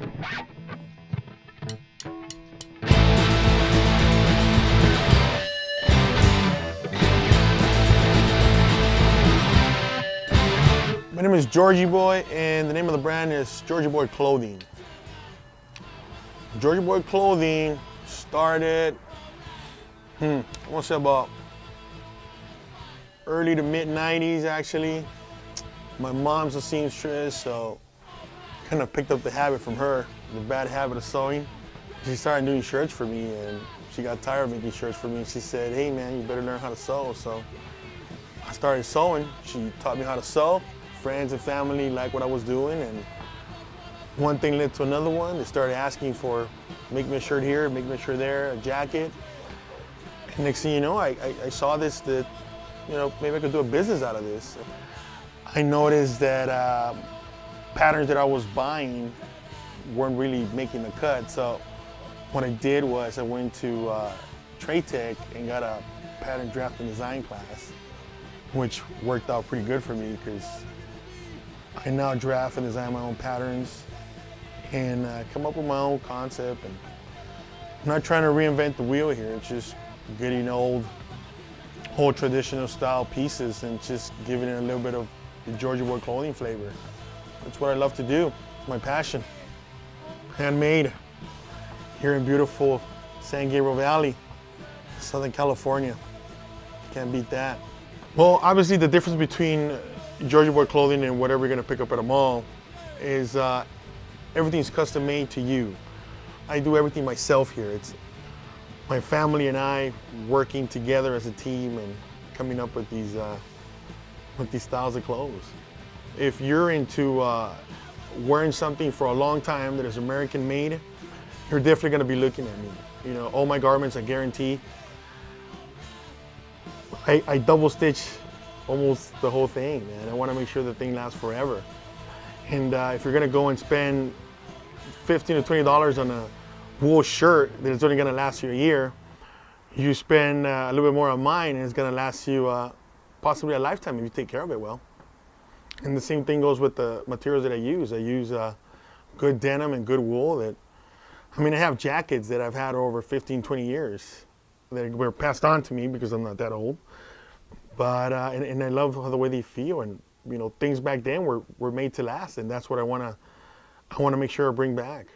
My name is Georgie Boy, and the name of the brand is Georgie Boy Clothing. Georgie Boy Clothing started, I want to say about early to mid 90s actually. My mom's a seamstress, so kind of picked up the habit from her, the bad habit of sewing. She started doing shirts for me, and she got tired of making shirts for me. She said, hey man, you better learn how to sew. So I started sewing. She taught me how to sew. Friends and family liked what I was doing, and one thing led to another one. They started asking for, make me a shirt here, make me a shirt there, a jacket. And next thing you know, I saw this, that, you know, maybe I could do a business out of this. I noticed that patterns that I was buying weren't really making the cut. So what I did was I went to Trade Tech and got a pattern draft and design class, which worked out pretty good for me because I now draft and design my own patterns and come up with my own concept. And I'm not trying to reinvent the wheel here. It's just getting old traditional style pieces and just giving it a little bit of the Georgie Boy Clothing flavor. That's what I love to do. It's my passion. Handmade here in beautiful San Gabriel Valley, Southern California. Can't beat that. Well, obviously the difference between Georgie Boy Clothing and whatever you're gonna pick up at a mall is everything's custom made to you. I do everything myself here. It's my family and I working together as a team and coming up with these styles of clothes. If you're into wearing something for a long time that is American made, you're definitely gonna be looking at me. You know, all my garments, I guarantee, I double stitch almost the whole thing, man. I want to make sure the thing lasts forever. And if you're gonna go and spend $15 to $20 on a wool shirt that is only gonna last you a year, you spend a little bit more on mine and it's gonna last you possibly a lifetime if you take care of it well. And the same thing goes with the materials that I use. I use good denim and good wool. I have jackets that I've had over 15, 20 years that were passed on to me because I'm not that old. But and I love the way they feel, and you know, things back then were made to last, and that's what I wanna make sure I bring back.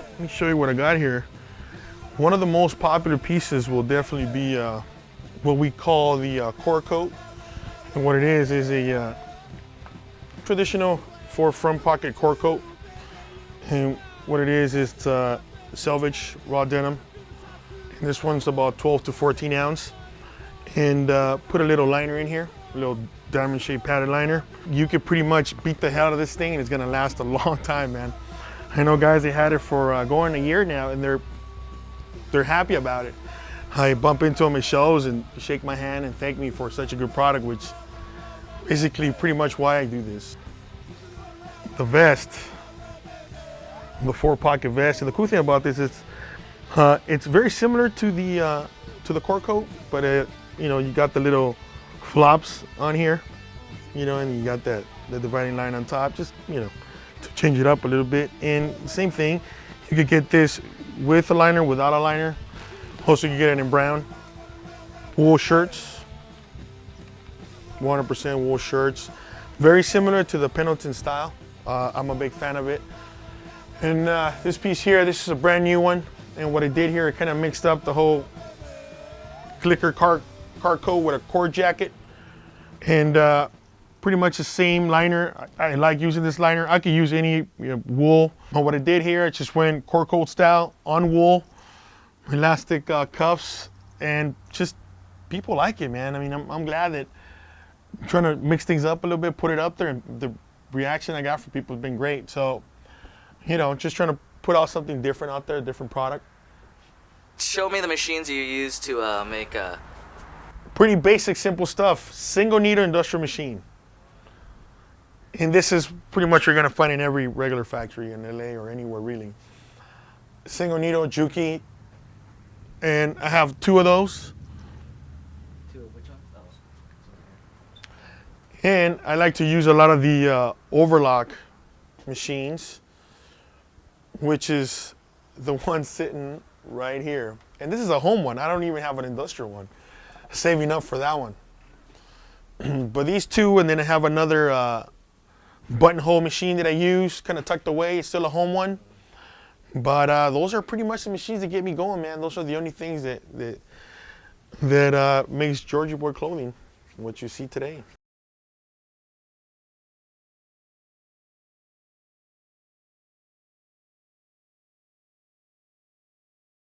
Let me show you what I got here. One of the most popular pieces will definitely be what we call the core coat. And what it is a traditional front pocket core coat. And what it is selvage raw denim. And this one's about 12 to 14 ounce. And put a little liner in here, a little diamond shaped padded liner. You could pretty much beat the hell out of this thing and it's gonna last a long time, man. I know guys, they had it for going a year now and they're happy about it. I bump into them at shows and shake my hand and thank me for such a good product, which basically pretty much why I do this. The vest, the 4-pocket vest, and the cool thing about this is it's very similar to the core coat, but you know, you got the little flops on here, you know, and you got the dividing line on top, just, you know, to change it up a little bit. And same thing, you could get this with a liner, without a liner. Also, you get it in brown. Wool shirts, 100% wool shirts. Very similar to the Pendleton style. I'm a big fan of it. And this piece here, this is a brand new one. And what I did here, I kind of mixed up the whole clicker car coat with a cord jacket. And pretty much the same liner. I like using this liner. I could use any wool. But what I did here, I just went core coat style on wool, elastic cuffs, and just people like it, man. I mean, I'm glad that trying to mix things up a little bit, put it up there, and the reaction I got from people has been great. So, you know, just trying to put out something different out there, a different product. Show me the machines you use to make Pretty basic, simple stuff. Single needle industrial machine. And this is pretty much you're gonna find in every regular factory in LA or anywhere really. Single needle Juki, and I have 2 of those. Which one? Oh. And I like to use a lot of the overlock machines, which is the one sitting right here. And this is a home one. I don't even have an industrial one. Saving up for that one. But these 2, and then I have another buttonhole machine that I use, kind of tucked away. It's still a home one. But those are pretty much the machines that get me going, man. Those are the only things that makes Georgie Boy Clothing what you see today.